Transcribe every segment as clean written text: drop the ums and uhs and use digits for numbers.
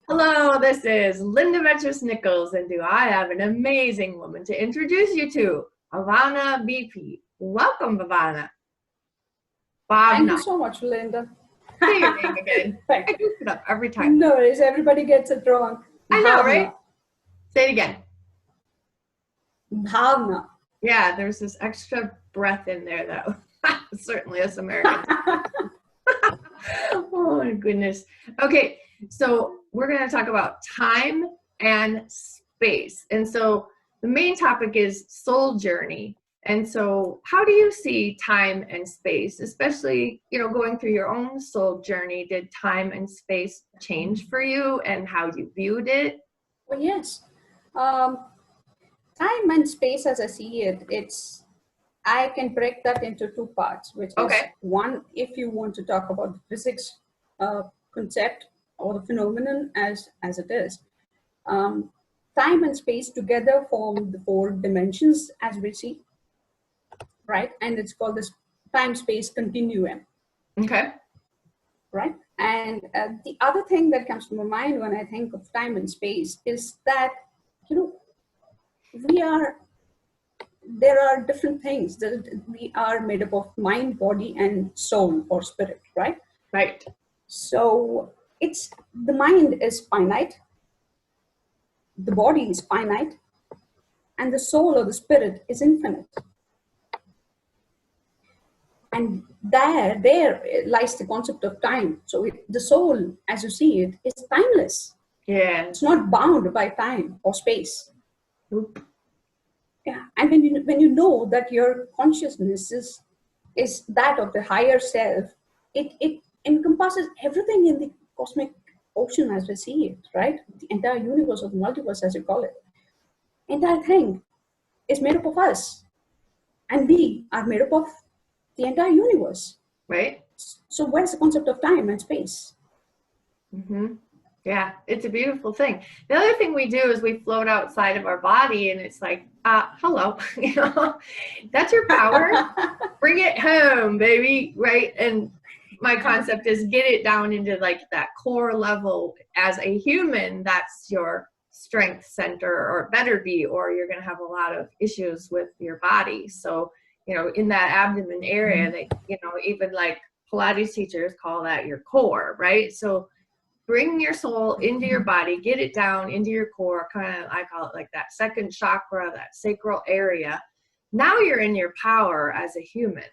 Hello, this is Linda Vettrus-Nichols, and do I have an amazing woman to introduce you to, Bhavana BP. Welcome, Bhavana. Thank you Bhavna. so much, Linda. Say your name again. Thank I you. do it up every time. No worries, everybody gets it wrong. I know, right? Say it again. Bhavna. Yeah, there's this extra breath in there, though. Certainly us Americans. Oh, my goodness. Okay, so we're going to talk about time and space. And so the main topic is soul journey. And so how do you see time and space, especially, going through your own soul journey? Did time and space change for you and how you viewed it? Well, yes. Time and space, as I see it, I can break that into two parts, which is one, if you want to talk about the physics concept or the phenomenon as it is. Time and space together form the four dimensions as we see, right? And it's called this time-space continuum. Okay. Right? And the other thing that comes to my mind when I think of time and space is that, there are different things. We are made up of mind, body, and soul or spirit, right? Right. So the mind is finite, the body is finite, and the soul or the spirit is infinite. And there lies the concept of time. So the soul, as you see it, is timeless. Yeah. It's not bound by time or space. Oop. Yeah. And when you know that your consciousness is that of the higher self, it encompasses everything in the cosmic ocean as we see it, right? The entire universe or the multiverse, as you call it. Entire thing is made up of us. And we are made up of the entire universe. Right. So where's the concept of time and space? Mm-hmm. Yeah, it's a beautiful thing. The other thing we do is we float outside of our body, and it's like, hello, that's your power. Bring it home, baby, right? And my concept is get it down into like that core level as a human. That's your strength center, or better be, or you're going to have a lot of issues with your body. So, in that abdomen area, they, even like Pilates teachers call that your core, right? So bring your soul into your body, get it down into your core, kind of, I call it like that second chakra, that sacral area. Now you're in your power as a human.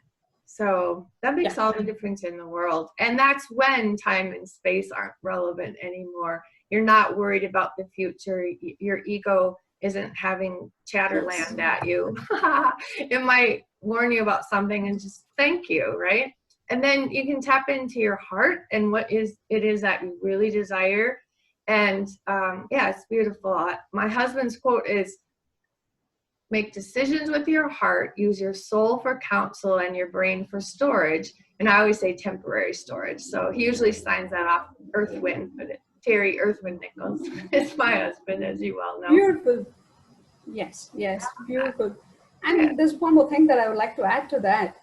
So that makes all the difference in the world. And that's when time and space aren't relevant anymore. You're not worried about the future. Your ego isn't having chatterland at you. It might warn you about something and just thank you, right? And then you can tap into your heart and what it is that you really desire. And it's beautiful. My husband's quote is, make decisions with your heart, use your soul for counsel and your brain for storage. And I always say temporary storage. So he usually signs that off Earthwind, but Terry Earthwind Nichols is my husband, as you well know. Beautiful. Yes, beautiful. And there's one more thing that I would like to add to that.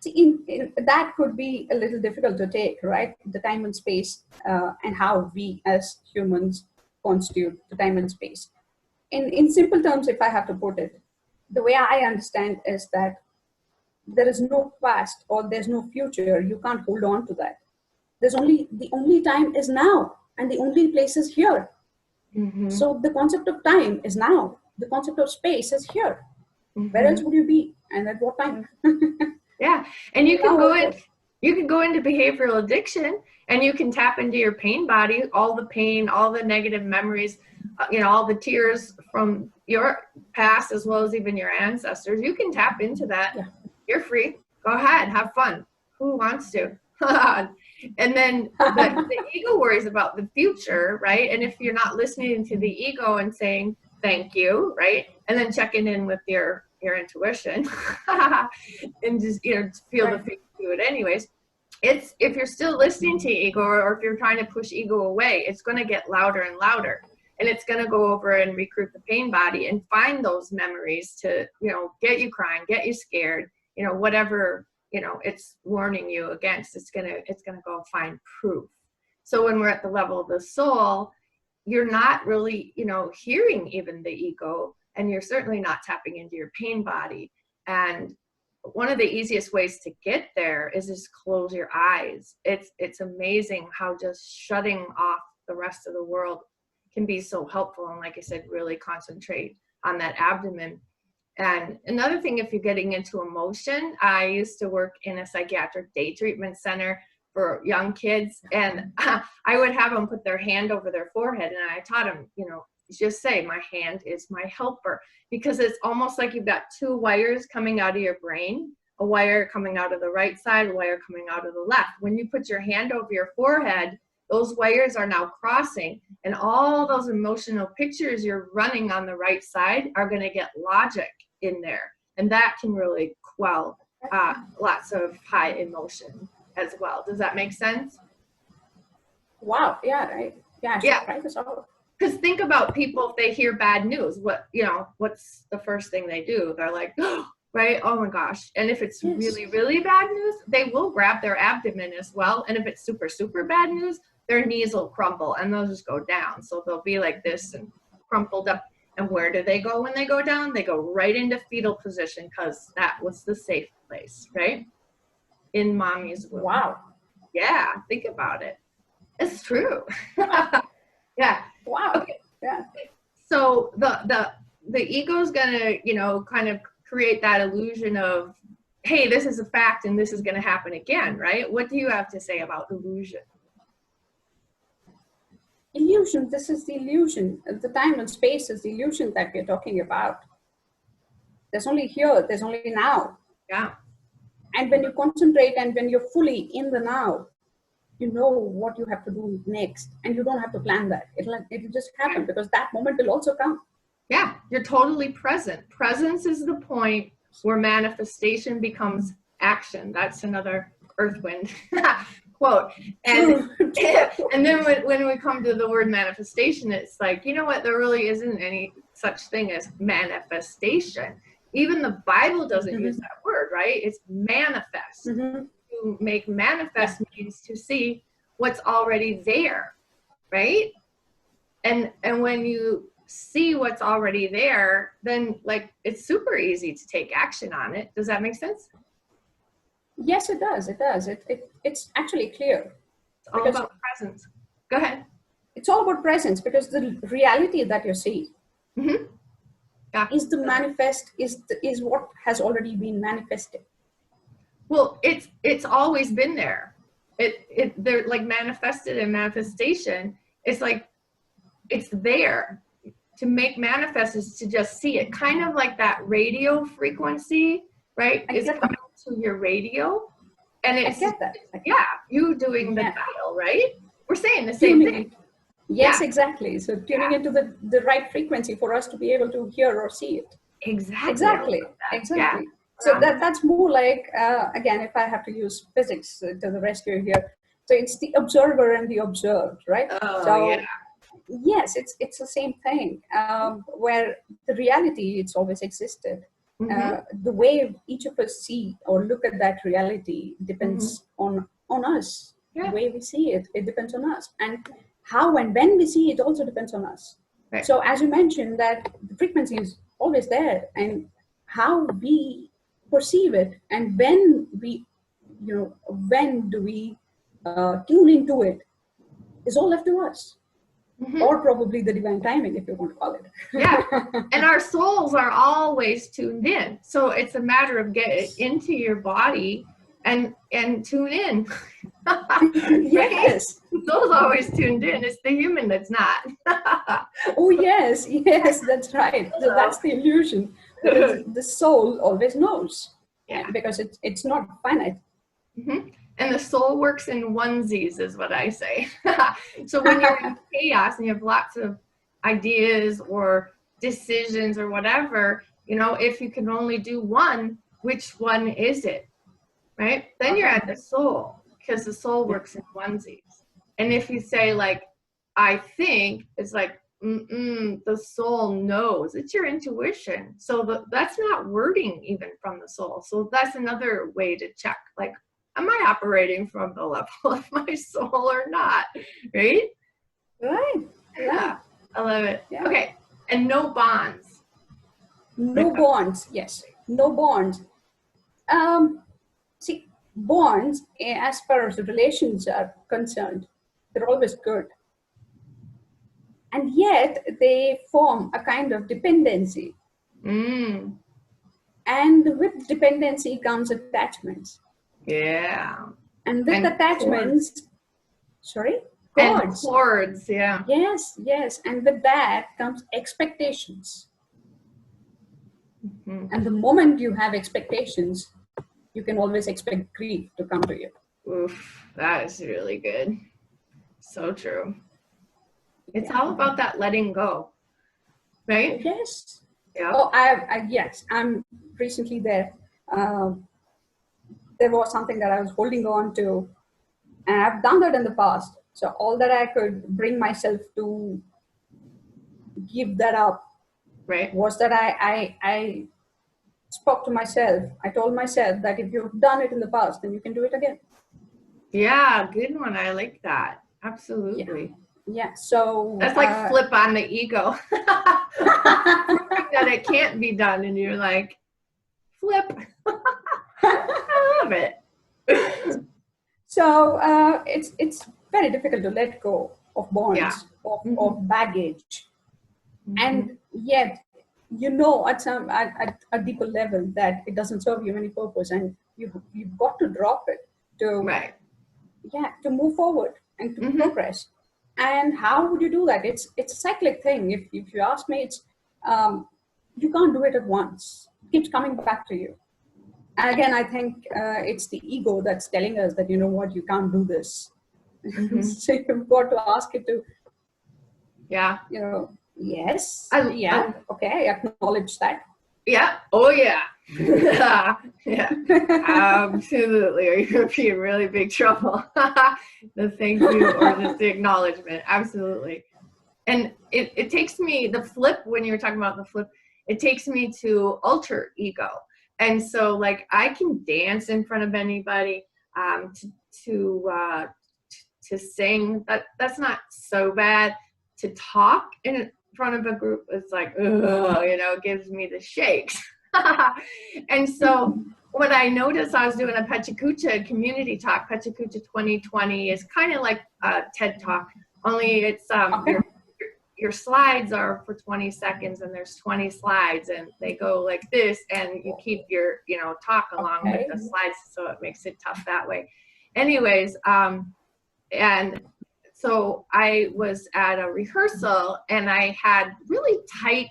See, that could be a little difficult to take, right? The time and space and how we as humans constitute the time and space. In simple terms, if I have to put it, the way I understand is that there is no past or there's no future. You can't hold on to that. The only time is now, and the only place is here. Mm-hmm. So the concept of time is now. The concept of space is here. Mm-hmm. Where else would you be, and at what time? Yeah, and you can go into behavioral addiction, and you can tap into your pain body, all the pain, all the negative memories, all the tears from your past as well as even your ancestors. You can tap into that. Yeah. You're free. Go ahead, have fun. Who wants to? And then the ego worries about the future, right? And if you're not listening to the ego and saying thank you, right, and then checking in with your intuition and just feel the thing, do it anyways. It's, if you're still listening to ego, or if you're trying to push ego away, it's going to get louder and louder, and it's going to go over and recruit the pain body and find those memories to get you crying, get you scared, whatever it's warning you against. It's gonna go find proof. So when we're at the level of the soul, you're not really, hearing even the ego, and you're certainly not tapping into your pain body. And one of the easiest ways to get there is just close your eyes. It's amazing how just shutting off the rest of the world can be so helpful. And like I said, really concentrate on that abdomen. And another thing, if you're getting into emotion, I used to work in a psychiatric day treatment center for young kids, and I would have them put their hand over their forehead, and I taught them, just say, my hand is my helper, because it's almost like you've got two wires coming out of your brain, a wire coming out of the right side, a wire coming out of the left. When you put your hand over your forehead, those wires are now crossing, and all those emotional pictures you're running on the right side are going to get logic in there, and that can really quell lots of high emotion as well. Does that make sense? Wow. Yeah. Right. Yeah. I should try this out. Because think about people, if they hear bad news, what's the first thing they do? They're like, oh, right? Oh my gosh. And if it's really, really bad news, they will grab their abdomen as well. And if it's super, super bad news, their knees will crumple and they'll just go down. So they'll be like this and crumpled up. And where do they go when they go down? They go right into fetal position, because that was the safe place, right? In mommy's womb. Wow. Yeah, think about it. It's true. Yeah. Wow. Okay. Yeah. So the ego's gonna, kind of create that illusion of, hey, this is a fact and this is gonna happen again, right? What do you have to say about illusion? Illusion, this is the illusion. The time and space is the illusion that we're talking about. There's only here, there's only now. Yeah. And when you concentrate and when you're fully in the now, you know what you have to do next, and you don't have to plan that. It'll just happen, because that moment will also come. Yeah, you're totally present. Presence is the point where manifestation becomes action. That's another Earth Wind quote. And and then when we come to the word manifestation, it's like, you know what? There really isn't any such thing as manifestation. Even the Bible doesn't use that word, right? It's manifest. To make manifest means to see what's already there, right? And when you see what's already there, then like it's super easy to take action on it. Does that make sense? Yes, it does. It does. It's actually clear. It's all about presence. Go ahead. It's all about presence, because the reality that you see is the manifest, is what has already been manifested. Well, it's always been there. They're like manifested and manifestation. It's like it's there. To make manifest is to just see it, kind of like that radio frequency, right? It's coming to your radio, and it's, I get that. You doing the dial, right? We're saying the same thing. Yes, exactly. So tuning into the right frequency for us to be able to hear or see it. Exactly. Yeah. So that's more like, again, if I have to use physics to the rescue here, so it's the observer and the observed, right? Yes, it's the same thing, where the reality, it's always existed. The way each of us see or look at that reality depends on us. The way we see it, it depends on us. And how and when we see it also depends on us. Right. So as you mentioned, that the frequency is always there, and how we perceive it and when we, when do we tune into it is all left to us. Or probably the divine timing, if you want to call it. Yeah, and our souls are always tuned in. So it's a matter of getting into your body and tune in. Yes. The soul's always tuned in. It's the human that's not. Oh, yes, that's right. So that's the illusion. The soul always knows. Yeah. Because it's not finite. And the soul works in onesies, is what I say. So when you're in chaos and you have lots of ideas or decisions or whatever, if you can only do one, which one is it? Right? Then you're at the soul, because the soul works in onesies. And if you say like, I think, it's like, the soul knows. It's your intuition. So that's not wording even from the soul. So that's another way to check, like, am I operating from the level of my soul or not? Right? Right. Yeah. love it. Yeah. Okay. And no bonds. No bonds. Yes. No bonds. See, bonds, as far as the relations are concerned, they're always good. And yet they form a kind of dependency. Mm. And with dependency comes attachments. Yeah. And with And attachments, cords. sorry? And Cords. cords, yeah. Yes, yes. And with that comes expectations. Mm-hmm. And the moment you have expectations, you can always expect grief to come to you. Oof, that is really good. So true. It's Yeah. all about that letting go, right? Yes. Yeah. Oh, yes, I'm recently there. There was something that I was holding on to, and I've done that in the past. So all that I could bring myself to give that up Right. was that I spoke to myself. I told myself that if you've done it in the past, then you can do it again. Yeah, good one. I like that. Absolutely. Yeah. So That's like flip on the ego. That it can't be done, and you're like, flip. I love it. So it's very difficult to let go of bonds, Yeah. of baggage, and yet at a deeper level that it doesn't serve you any purpose, and you've got to drop it to move forward and to progress. And how would you do that? It's a cyclic thing. If you ask me, it's you can't do it at once. It keeps coming back to you. And again, I think it's the ego that's telling us that, you know what, you can't do this. So you've got to ask it to, yes, okay, I acknowledge that. Yeah. Oh, yeah. Yeah. Absolutely. Or you're going to be in really big trouble. The thank you or just the acknowledgement. Absolutely. And it takes me, the flip, when you were talking about the flip, it takes me to alter ego. And so, like, I can dance in front of anybody, to sing. That's not so bad. To talk in front of a group is like, ugh, it gives me the shakes. And so, what I noticed, I was doing a Pechakucha community talk. Pechakucha 2020 is kind of like a TED Talk, only it's your slides are for 20 seconds, and there's 20 slides, and they go like this, and you keep your talk along with the slides, so it makes it tough that way. Anyways, and so I was at a rehearsal, and I had really tight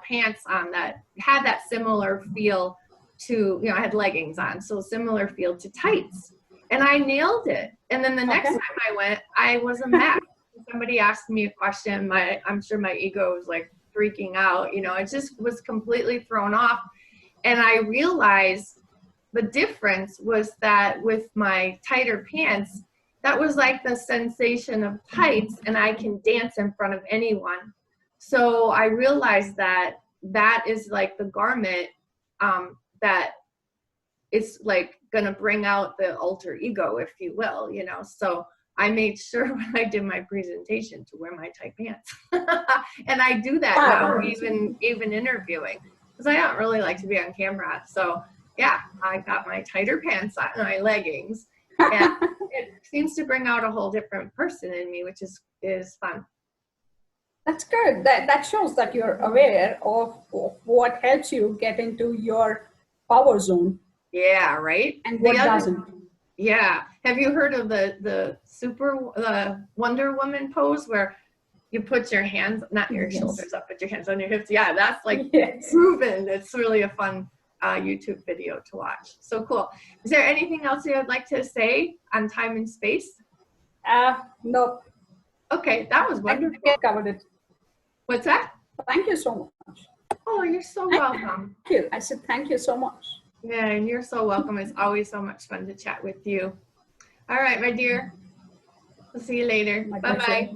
pants on that had that similar feel to I had leggings on, so similar feel to tights, and I nailed it. And then the next time I went, I was a mess. Somebody asked me a question, I'm sure my ego was like freaking out, it just was completely thrown off. And I realized the difference was that with my tighter pants, that was like the sensation of tights, and I can dance in front of anyone. So I realized that is like the garment that is like gonna bring out the alter ego, if you will, so I made sure when I did my presentation to wear my tight pants. And I do that now, even interviewing, because I don't really like to be on camera. So yeah, I got my tighter pants on, my leggings, and it seems to bring out a whole different person in me, which is fun. That's good. That shows that you're aware of what helps you get into your power zone. Yeah, right. And what doesn't. Yeah. Have you heard of the Wonder Woman pose, where you put your hands, not your shoulders up, but your hands on your hips? Yeah, that's like proven. It's really a fun YouTube video to watch. So cool. Is there anything else you'd like to say on time and space? No. Okay, that was wonderful. I covered it. What's that? Thank you so much. Oh, you're so welcome. Thank you. I said thank you so much. Yeah, and you're so welcome. It's always so much fun to chat with you. All right, my dear. We'll see you later. Bye-bye.